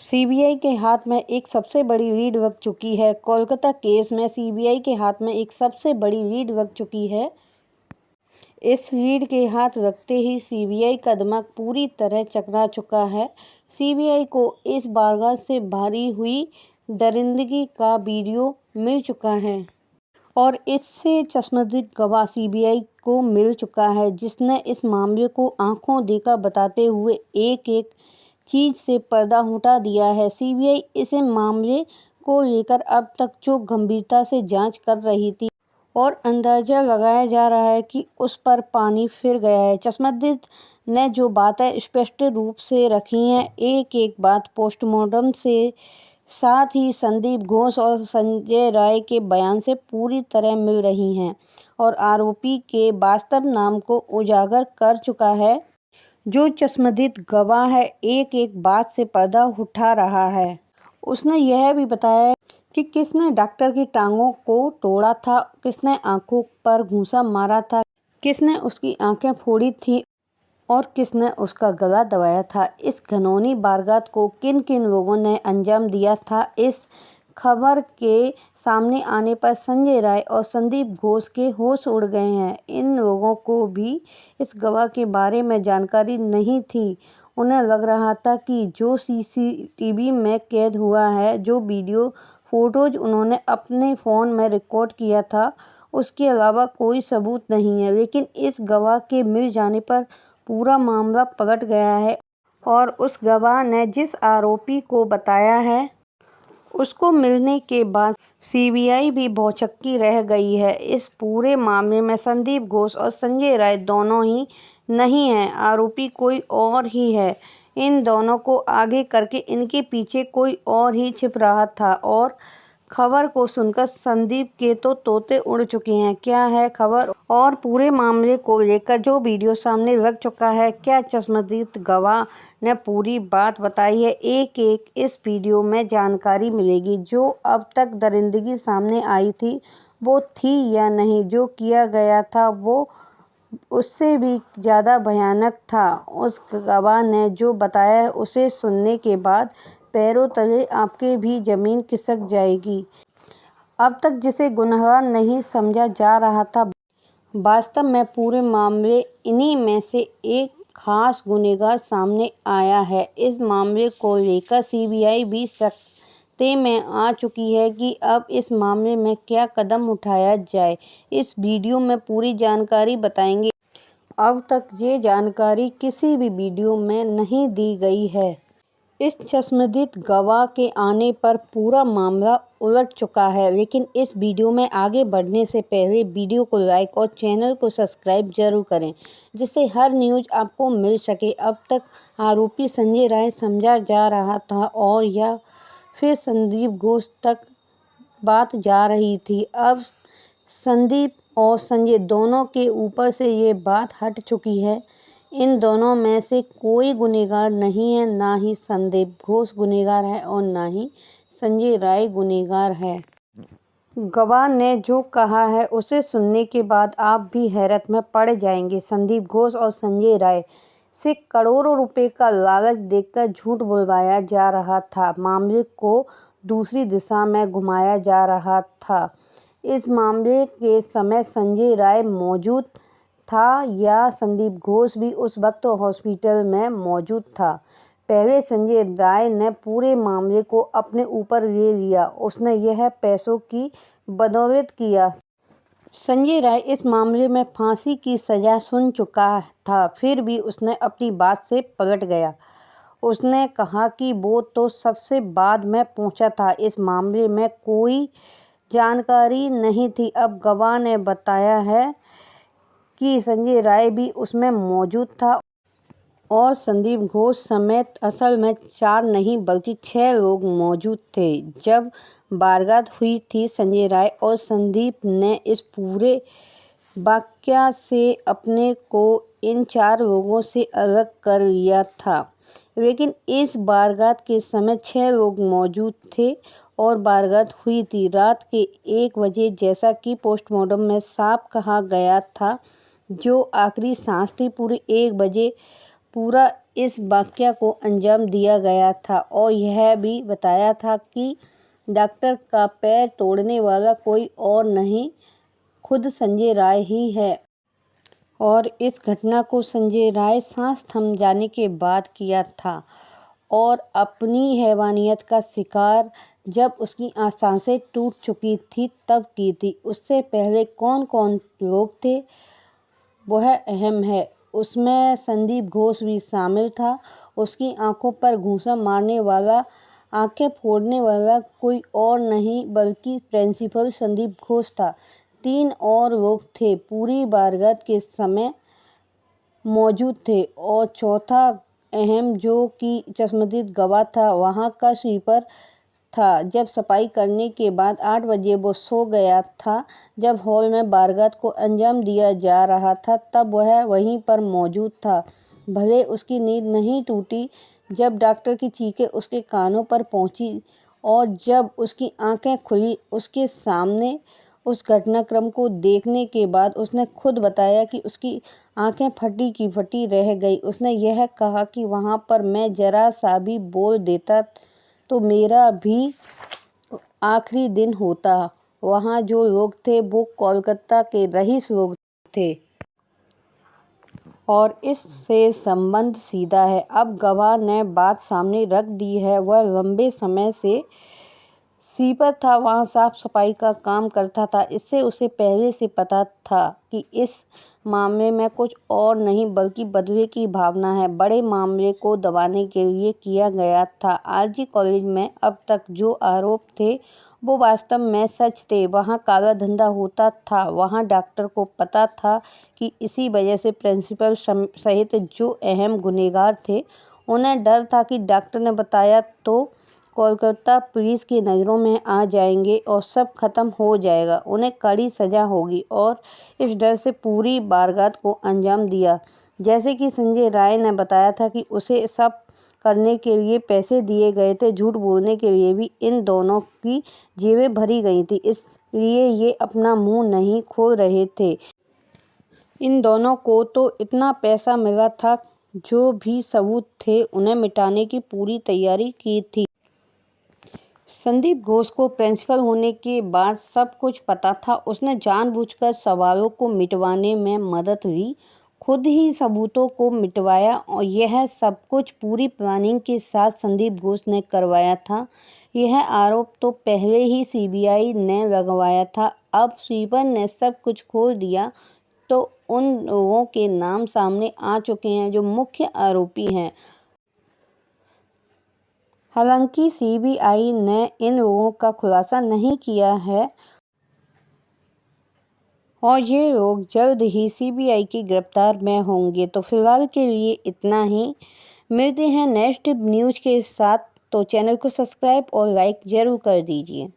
CBI के हाथ में एक सबसे बड़ी लीड लग चुकी है। कोलकाता केस में सीबीआई के हाथ में एक सबसे बड़ी लीड लग चुकी है। इस लीड के हाथ लगते ही सीबीआई का दिमाग पूरी तरह चकरा चुका है। सीबीआई को इस वारदात से भरी हुई दरिंदगी का वीडियो मिल चुका है और इससे चश्मदीद गवाह सीबीआई को मिल चुका है, जिसने इस मामले को आंखों देखा बताते हुए एक एक चीज से पर्दा हटा दिया है। सीबीआई इस मामले को लेकर अब तक जो गंभीरता से जांच कर रही थी और अंदाजा लगाया जा रहा है कि उस पर पानी फिर गया है। चश्मदीद ने जो बातें स्पष्ट रूप से रखी हैं, एक एक बात पोस्टमार्टम से साथ ही संदीप घोष और संजय राय के बयान से पूरी तरह मिल रही हैं और आरोपी के वास्तव नाम को उजागर कर चुका है। जो चश्मदीद गवाह है, एक एक बात से पर्दा उठा रहा है। उसने यह भी बताया कि किसने डॉक्टर की टांगों को तोड़ा था, किसने आंखों पर घूंसा मारा था, किसने उसकी आंखें फोड़ी थी और किसने उसका गला दबाया था। इस घिनौनी वारदात को किन किन लोगों ने अंजाम दिया था। इस खबर के सामने आने पर संजय राय और संदीप घोष के होश उड़ गए हैं। इन लोगों को भी इस गवाह के बारे में जानकारी नहीं थी। उन्हें लग रहा था कि जो सीसीटीवी में कैद हुआ है, जो वीडियो फोटोज उन्होंने अपने फ़ोन में रिकॉर्ड किया था, उसके अलावा कोई सबूत नहीं है। लेकिन इस गवाह के मिल जाने पर पूरा मामला पलट गया है और उस गवाह ने जिस आरोपी को बताया है, उसको मिलने के बाद सीबीआई भी भौचक्की रह गई है। इस पूरे मामले में संदीप घोष और संजय राय दोनों ही नहीं हैं, आरोपी कोई और ही है। इन दोनों को आगे करके इनके पीछे कोई और ही छिप रहा था और खबर को सुनकर संदीप के तो तोते उड़ चुके हैं। क्या है खबर और पूरे मामले को लेकर जो वीडियो सामने लग चुका है, क्या चश्मदीद गवाह ने पूरी बात बताई है, एक एक इस वीडियो में जानकारी मिलेगी। जो अब तक दरिंदगी सामने आई थी वो थी या नहीं, जो किया गया था वो उससे भी ज़्यादा भयानक था। उस गवाह ने जो बताया है, उसे सुनने के बाद पैरों तले आपके भी ज़मीन खिसक जाएगी। अब तक जिसे गुनहगार नहीं समझा जा रहा था, वास्तव में पूरे मामले इन्हीं में से एक खास गुनहगार सामने आया है। इस मामले को लेकर सीबीआई भी सख्ते में आ चुकी है कि अब इस मामले में क्या कदम उठाया जाए। इस वीडियो में पूरी जानकारी बताएंगे। अब तक ये जानकारी किसी भी वीडियो में नहीं दी गई है। इस चश्मदीद गवाह के आने पर पूरा मामला उलट चुका है। लेकिन इस वीडियो में आगे बढ़ने से पहले वीडियो को लाइक और चैनल को सब्सक्राइब जरूर करें, जिससे हर न्यूज़ आपको मिल सके। अब तक आरोपी संजय राय समझा जा रहा था और या फिर संदीप घोष तक बात जा रही थी। अब संदीप और संजय दोनों के ऊपर से ये बात हट चुकी है। इन दोनों में से कोई गुनहगार नहीं है, ना ही संदीप घोष गुनहगार है और ना ही संजय राय गुनहगार है। गवाह ने जो कहा है उसे सुनने के बाद आप भी हैरत में पड़ जाएंगे। संदीप घोष और संजय राय से करोड़ों रुपए का लालच देकर झूठ बुलवाया जा रहा था, मामले को दूसरी दिशा में घुमाया जा रहा था। इस मामले के समय संजय राय मौजूद था या संदीप घोष भी उस वक्त हॉस्पिटल में मौजूद था। पहले संजय राय ने पूरे मामले को अपने ऊपर ले लिया, उसने यह पैसों की बदौलत किया। संजय राय इस मामले में फांसी की सज़ा सुन चुका था, फिर भी उसने अपनी बात से पलट गया। उसने कहा कि वो तो सबसे बाद में पहुंचा था, इस मामले में कोई जानकारी नहीं थी। अब गवाह ने बताया है कि संजय राय भी उसमें मौजूद था और संदीप घोष समेत असल में 4 नहीं बल्कि 6 लोग मौजूद थे जब वारदात हुई थी। संजय राय और संदीप ने इस पूरे वाकया से अपने को इन 4 लोगों से अलग कर लिया था, लेकिन इस वारदात के समय 6 लोग मौजूद थे और वारदात हुई थी रात के 1 बजे, जैसा कि पोस्टमार्टम में साफ कहा गया था। जो आखिरी सांस थी पूरे 1 बजे, पूरा इस वाकया को अंजाम दिया गया था और यह भी बताया था कि डॉक्टर का पैर तोड़ने वाला कोई और नहीं, खुद संजय राय ही है। और इस घटना को संजय राय सांस थम जाने के बाद किया था और अपनी हैवानियत का शिकार जब उसकी सांसें टूट चुकी थी तब की थी। उससे पहले कौन कौन लोग थे वह अहम है। उसमें संदीप घोष भी शामिल था। उसकी आंखों पर घूंसा मारने वाला, आंखें फोड़ने वाला कोई और नहीं बल्कि प्रिंसिपल संदीप घोष था। 3 और लोग थे पूरी वारदात के समय मौजूद थे और चौथा अहम जो कि चश्मदीद गवाह था वहाँ का स्वीपर था। जब सफाई करने के बाद 8 बजे वो सो गया था। जब हॉल में वारदात को अंजाम दिया जा रहा था तब वह वहीं पर मौजूद था। भले उसकी नींद नहीं टूटी जब डॉक्टर की चीखें उसके कानों पर पहुंची और जब उसकी आंखें खुली उसके सामने उस घटनाक्रम को देखने के बाद उसने खुद बताया कि उसकी आंखें फटी की फटी रह गई। उसने यह कहा कि वहाँ पर मैं जरा सा भी बोल देता तो मेरा भी आखिरी दिन होता। वहाँ जो लोग थे वो कोलकाता के रईस लोग थे और इससे संबंध सीधा है। अब गवाह ने बात सामने रख दी है। वह लंबे समय से स्वीपर था, वहाँ साफ सफाई का काम करता था। इससे उसे पहले से पता था कि इस मामले में कुछ और नहीं बल्कि बदले की भावना है। बड़े मामले को दबाने के लिए किया गया था। आरजी कॉलेज में अब तक जो आरोप थे वो वास्तव में सच थे। वहाँ काला धंधा होता था। वहाँ डॉक्टर को पता था कि इसी वजह से प्रिंसिपल सहित जो अहम गुनहगार थे उन्हें डर था कि डॉक्टर ने बताया तो कोलकाता पुलिस की नज़रों में आ जाएंगे और सब खत्म हो जाएगा, उन्हें कड़ी सज़ा होगी और इस डर से पूरी वारदात को अंजाम दिया। जैसे कि संजय राय ने बताया था कि उसे सब करने के लिए पैसे दिए गए थे, झूठ बोलने के लिए भी इन दोनों की जेबें भरी गई थी, इसलिए ये अपना मुंह नहीं खोल रहे थे। इन दोनों को तो इतना पैसा मिला था, जो भी सबूत थे उन्हें मिटाने की पूरी तैयारी की थी। संदीप घोष को प्रिंसिपल होने के बाद सब कुछ पता था। उसने जानबूझकर सवालों को मिटवाने में मदद ली, खुद ही सबूतों को मिटवाया और यह सब कुछ पूरी प्लानिंग के साथ संदीप घोष ने करवाया था। यह आरोप तो पहले ही सीबीआई ने लगवाया था। अब स्वीपर ने सब कुछ खोल दिया तो उन लोगों के नाम सामने आ चुके हैं जो मुख्य आरोपी हैं। हालांकि सीबीआई ने इन लोगों का खुलासा नहीं किया है और ये लोग जल्द ही सीबीआई की गिरफ्तार में होंगे। तो फिलहाल के लिए इतना ही। मिलते हैं नेक्स्ट न्यूज़ के साथ, तो चैनल को सब्सक्राइब और लाइक ज़रूर कर दीजिए।